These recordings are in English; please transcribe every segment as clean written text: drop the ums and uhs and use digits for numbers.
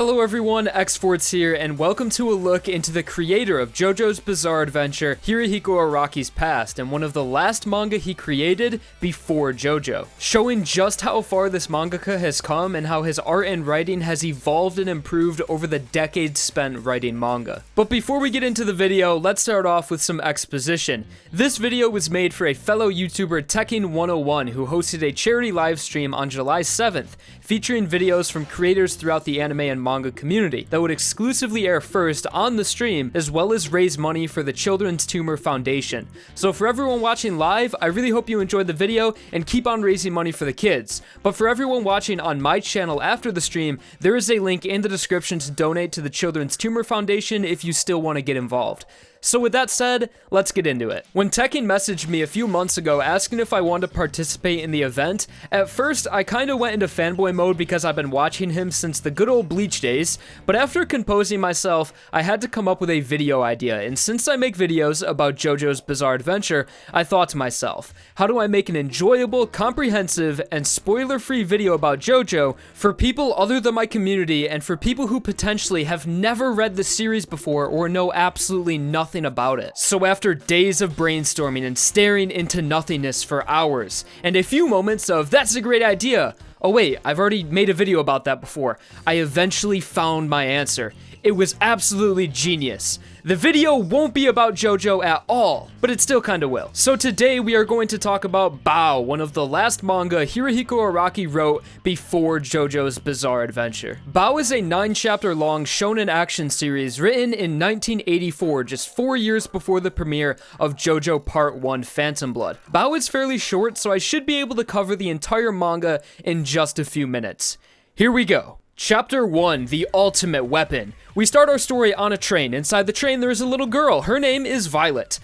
Hello everyone, xForts here, and welcome to a look into the creator of JoJo's Bizarre Adventure, Hirohiko Araki's past, and one of the last manga he created before JoJo, showing just how far this mangaka has come and how his art and writing has evolved and improved over the decades spent writing manga. But before we get into the video, let's start off with some exposition. This video was made for a fellow YouTuber Tekken101 who hosted a charity livestream on July 7th, featuring videos from creators throughout the anime and manga community that would exclusively air first on the stream, as well as raise money for the Children's Tumor Foundation. So for everyone watching live, I really hope you enjoyed the video and keep on raising money for the kids. But for everyone watching on my channel after the stream, there is a link in the description to donate to the Children's Tumor Foundation if you still want to get involved. So with that said, let's get into it. When Tekken messaged me a few months ago asking if I wanted to participate in the event, at first I kinda went into fanboy mode because I've been watching him since the good old Bleach days, but after composing myself, I had to come up with a video idea, and since I make videos about JoJo's Bizarre Adventure, I thought to myself, how do I make an enjoyable, comprehensive, and spoiler-free video about JoJo for people other than my community and for people who potentially have never read the series before or know absolutely nothing about it. So after days of brainstorming and staring into nothingness for hours, and a few moments of "that's a great idea," oh wait, I've already made a video about that before, I eventually found my answer. It was absolutely genius. The video won't be about JoJo at all, but it still kinda will. So today we are going to talk about BAOH, one of the last manga Hirohiko Araki wrote before JoJo's Bizarre Adventure. BAOH is a 9-chapter long shonen action series written in 1984, just 4 years before the premiere of JoJo Part 1 Phantom Blood. BAOH is fairly short, so I should be able to cover the entire manga in just a few minutes. Here we go. Chapter 1, The Ultimate Weapon. We start our story on a train. Inside the train there is a little girl. Her name is Violet.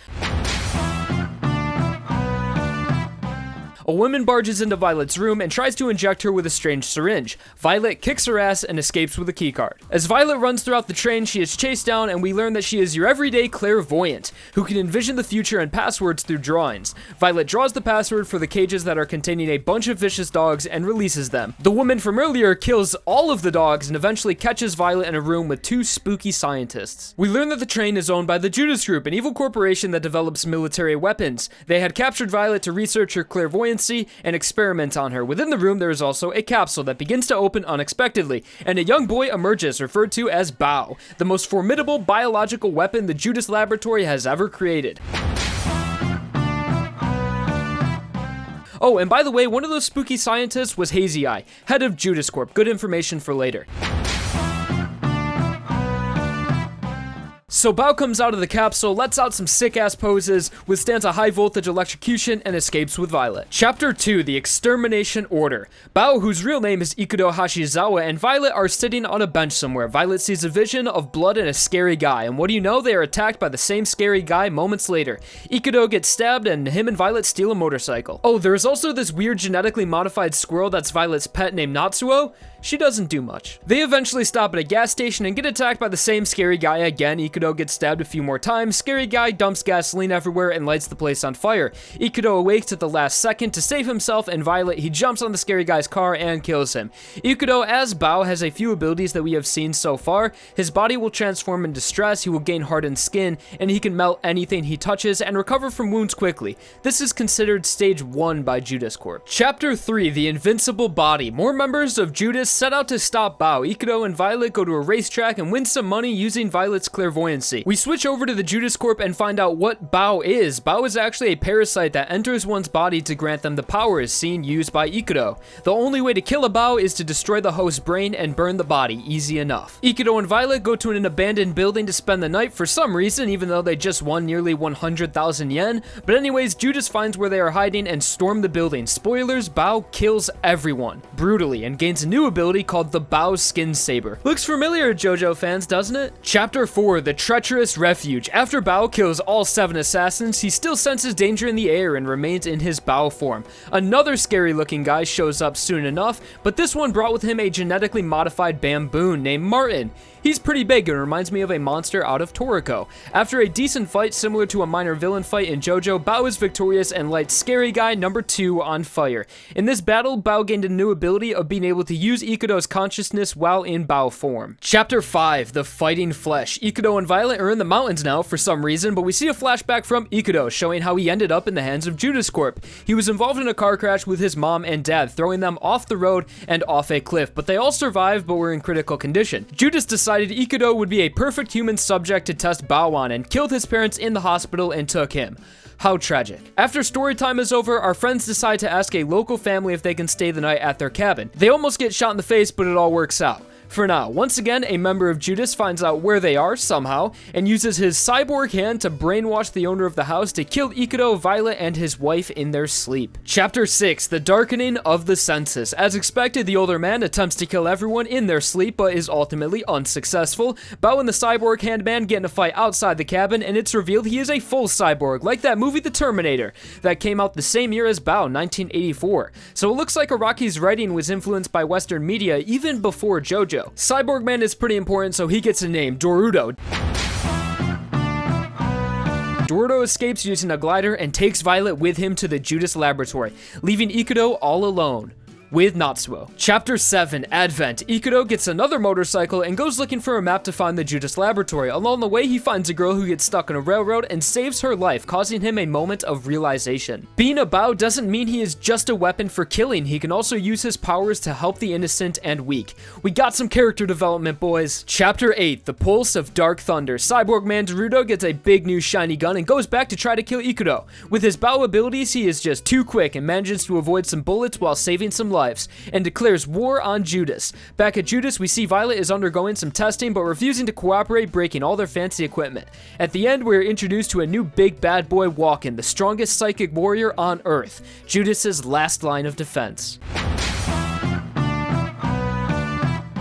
A woman barges into Violet's room and tries to inject her with a strange syringe. Violet kicks her ass and escapes with a keycard. As Violet runs throughout the train, she is chased down and we learn that she is your everyday clairvoyant, who can envision the future and passwords through drawings. Violet draws the password for the cages that are containing a bunch of vicious dogs and releases them. The woman from earlier kills all of the dogs and eventually catches Violet in a room with 2 spooky scientists. We learn that the train is owned by the Judas Group, an evil corporation that develops military weapons. They had captured Violet to research her clairvoyance and experiment on her. Within the room there is also a capsule that begins to open unexpectedly, and a young boy emerges referred to as BAOH, the most formidable biological weapon the Judas Laboratory has ever created. Oh, and by the way, one of those spooky scientists was Hazy Eye, head of Judas Corp. Good information for later. So BAOH comes out of the capsule, lets out some sick-ass poses, withstands a high-voltage electrocution, and escapes with Violet. Chapter 2, The Extermination Order. BAOH, whose real name is Ikuto Hashizawa, and Violet are sitting on a bench somewhere. Violet sees a vision of blood and a scary guy, and what do you know? They are attacked by the same scary guy moments later. Ikuto gets stabbed, and him and Violet steal a motorcycle. Oh, there is also this weird genetically modified squirrel that's Violet's pet named Natsuo. She doesn't do much. They eventually stop at a gas station and get attacked by the same scary guy again. Ikuto gets stabbed a few more times. Scary guy dumps gasoline everywhere and lights the place on fire. Ikuto awakes at the last second to save himself and Violet. He jumps on the scary guy's car and kills him. Ikuto, as BAOH, has a few abilities that we have seen so far. His body will transform into stress, he will gain hardened skin, and he can melt anything he touches and recover from wounds quickly. This is considered stage 1 by Judas Corp. Chapter 3, The Invincible Body. More members of Judas set out to stop BAOH. Ikuto and Violet go to a racetrack and win some money using Violet's clairvoyancy. We switch over to the Judas Corp and find out what BAOH is. BAOH is actually a parasite that enters one's body to grant them the powers seen used by Ikuto. The only way to kill a BAOH is to destroy the host's brain and burn the body, easy enough. Ikuto and Violet go to an abandoned building to spend the night for some reason, even though they just won nearly 100,000 yen. But anyways, Judas finds where they are hiding and storm the building. Spoilers, BAOH kills everyone brutally and gains a new ability called the BAOH Skin Saber. Looks familiar, JoJo fans, doesn't it? Chapter 4, The treacherous Refuge. After BAOH kills all 7 assassins, he still senses danger in the air and remains in his BAOH form. Another scary looking guy shows up soon enough, but this one brought with him a genetically modified baboon named Martin. He's pretty big and reminds me of a monster out of Toriko. After a decent fight similar to a minor villain fight in JoJo, BAOH is victorious and lights scary guy number 2 on fire. In this battle, BAOH gained a new ability of being able to use Ikudo's consciousness while in BAOH form. Chapter 5, The Fighting Flesh. Ikudo and Violet are in the mountains now for some reason, but we see a flashback from Ikudo showing how he ended up in the hands of Judas Corp. He was involved in a car crash with his mom and dad, throwing them off the road and off a cliff, but they all survived but were in critical condition. Judas decided Ikudo would be a perfect human subject to test BAOH on and killed his parents in the hospital and took him. How tragic. After story time is over, our friends decide to ask a local family if they can stay the night at their cabin. They almost get shot in the face, but it all works out. For now, once again, a member of Judas finds out where they are somehow and uses his cyborg hand to brainwash the owner of the house to kill Ikudo, Violet, and his wife in their sleep. Chapter 6, The Darkening of the Census. As expected, the older man attempts to kill everyone in their sleep, but is ultimately unsuccessful. BAOH and the cyborg hand man get in a fight outside the cabin, and it's revealed he is a full cyborg, like that movie The Terminator, that came out the same year as BAOH, 1984. So it looks like Araki's writing was influenced by Western media even before JoJo. Cyborg Man is pretty important, so he gets a name, Dorudo. Dorudo escapes using a glider and takes Violet with him to the Judas laboratory, leaving Ikudo all alone with Natsuo. Chapter 7, Advent. Ikudo gets another motorcycle and goes looking for a map to find the Judas laboratory. Along the way, he finds a girl who gets stuck on a railroad and saves her life, causing him a moment of realization. Being a BAOH doesn't mean he is just a weapon for killing. He can also use his powers to help the innocent and weak. We got some character development, boys. Chapter 8, The Pulse of Dark Thunder. Cyborg man Dorudo gets a big new shiny gun and goes back to try to kill Ikudo. With his BAOH abilities, he is just too quick and manages to avoid some bullets while saving some lives, and declares war on Judas. Back at Judas, we see Violet is undergoing some testing but refusing to cooperate, breaking all their fancy equipment. At the end, we are introduced to a new big bad boy walking, the strongest psychic warrior on Earth, Judas's last line of defense.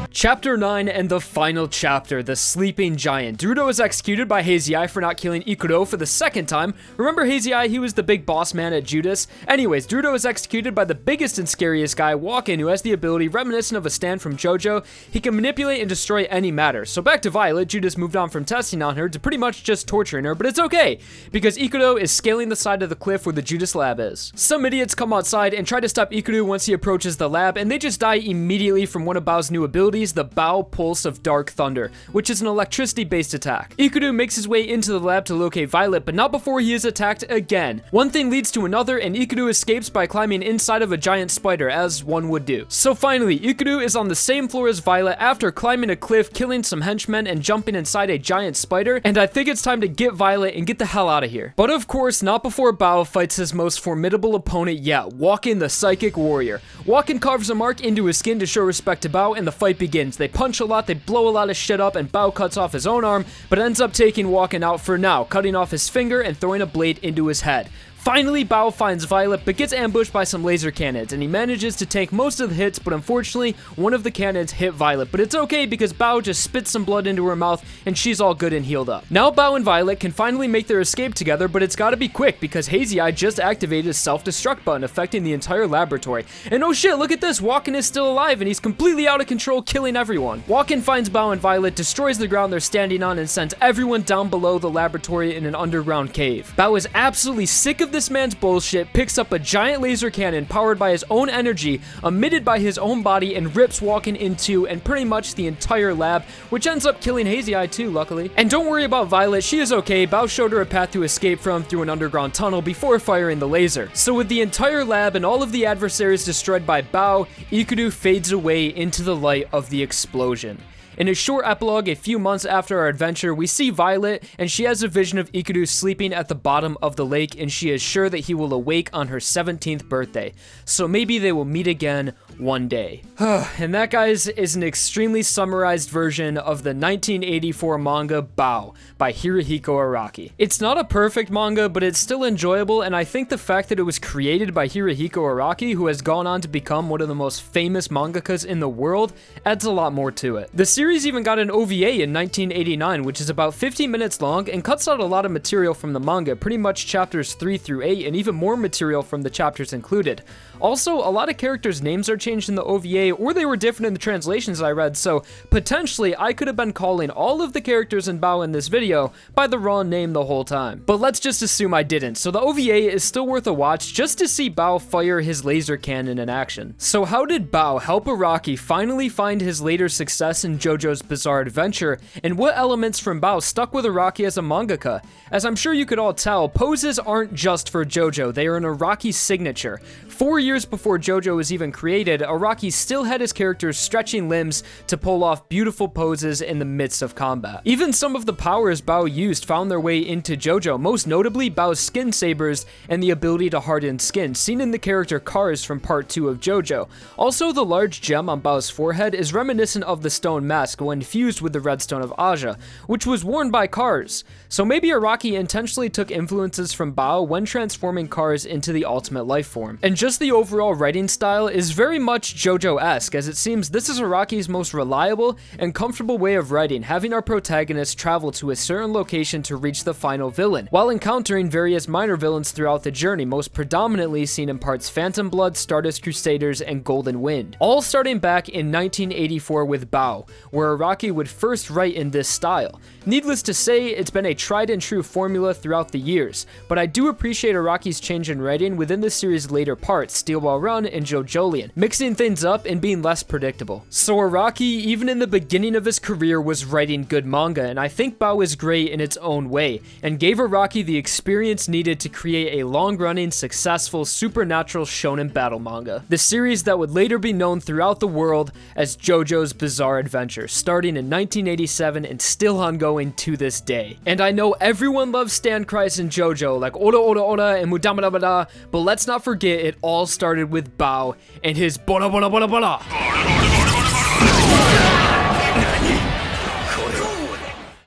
Chapter 9 and the final chapter, The Sleeping Giant. Dorudo is executed by Hazy Eye for not killing Ikudo for the second time. Remember Hazy Eye? He was the big boss man at Judas. Anyways, Dorudo is executed by the biggest and scariest guy, Walken, who has the ability reminiscent of a stand from JoJo. He can manipulate and destroy any matter. So back to Violet, Judas moved on from testing on her to pretty much just torturing her, but it's okay, because Ikudo is scaling the side of the cliff where the Judas lab is. Some idiots come outside and try to stop Ikudo once he approaches the lab, and they just die immediately from one of BAOH's new abilities, the BAOH Pulse of Dark Thunder, which is an electricity-based attack. Ikudo makes his way into the lab to locate Violet, but not before he is attacked again. One thing leads to another, and Ikudo escapes by climbing inside of a giant spider, as one would do. So finally, Ikudo is on the same floor as Violet after climbing a cliff, killing some henchmen, and jumping inside a giant spider, and I think it's time to get Violet and get the hell out of here. But of course, not before BAOH fights his most formidable opponent yet, Walken the Psychic Warrior. Walken carves a mark into his skin to show respect to BAOH, and the fight begins. They punch a lot, they blow a lot of shit up, and BAOH cuts off his own arm, but ends up taking Walken out for now, cutting off his finger and throwing a blade into his head. Finally, BAOH finds Violet, but gets ambushed by some laser cannons, and he manages to tank most of the hits, but unfortunately, one of the cannons hit Violet. But it's okay, because BAOH just spits some blood into her mouth, and she's all good and healed up. Now BAOH and Violet can finally make their escape together, but it's gotta be quick, because Hazy Eye just activated his self-destruct button, affecting the entire laboratory. And oh shit, look at this, Walken is still alive, and he's completely out of control, killing everyone. Walken finds BAOH and Violet, destroys the ground they're standing on, and sends everyone down below the laboratory in an underground cave. BAOH is absolutely sick of this man's bullshit, picks up a giant laser cannon powered by his own energy, emitted by his own body, and rips Walken in two and pretty much the entire lab, which ends up killing Hazy Eye too, luckily. And don't worry about Violet, she is okay. BAOH showed her a path to escape from through an underground tunnel before firing the laser. So with the entire lab and all of the adversaries destroyed by BAOH, Ikudo fades away into the light of the explosion. In a short epilogue, a few months after our adventure, we see Violet, and she has a vision of Ikudo sleeping at the bottom of the lake, and she is sure that he will awake on her 17th birthday. So maybe they will meet again one day. And that, guys, is an extremely summarized version of the 1984 manga BAOH by Hirohiko Araki. It's not a perfect manga, but it's still enjoyable, and I think the fact that it was created by Hirohiko Araki, who has gone on to become one of the most famous mangakas in the world, adds a lot more to it. The series series even got an OVA in 1989, which is about 50 minutes long and cuts out a lot of material from the manga, pretty much chapters 3 through 8, and even more material from the chapters included. Also, a lot of characters' names are changed in the OVA, or they were different in the translations I read, so potentially I could have been calling all of the characters in BAOH in this video by the wrong name the whole time. But let's just assume I didn't, so the OVA is still worth a watch just to see BAOH fire his laser cannon in action. So how did BAOH help Araki finally find his later success in JoJo's Bizarre Adventure, and what elements from BAOH stuck with Araki as a mangaka? As I'm sure you could all tell, poses aren't just for JoJo, they are an Araki signature. 4 years before JoJo was even created, Araki still had his characters stretching limbs to pull off beautiful poses in the midst of combat. Even some of the powers BAOH used found their way into JoJo, most notably BAOH's skin sabers and the ability to harden skin, seen in the character Cars from part 2 of JoJo. Also, the large gem on BAOH's forehead is reminiscent of the stone mask when fused with the redstone of Aja, which was worn by Cars. So maybe Araki intentionally took influences from BAOH when transforming Cars into the ultimate life form. And just the overall writing style is very much JoJo-esque, as it seems this is Araki's most reliable and comfortable way of writing, having our protagonist travel to a certain location to reach the final villain, while encountering various minor villains throughout the journey, most predominantly seen in parts Phantom Blood, Stardust Crusaders, and Golden Wind. All starting back in 1984 with BAOH, where Araki would first write in this style. Needless to say, it's been a tried and true formula throughout the years, but I do appreciate Araki's change in writing within the series' later parts, Steel Ball Run and JoJoLands, mixing things up and being less predictable. So Araki, even in the beginning of his career, was writing good manga, and I think BAOH is great in its own way, and gave Araki the experience needed to create a long-running, successful, supernatural shonen battle manga. The series that would later be known throughout the world as JoJo's Bizarre Adventure, starting in 1987 and still ongoing to this day. And I know everyone loves stand cries in JoJo, like Ora Ora Ora and Mudamada, but let's not forget it all started with BAOH and his Bora Bora Bora Bora.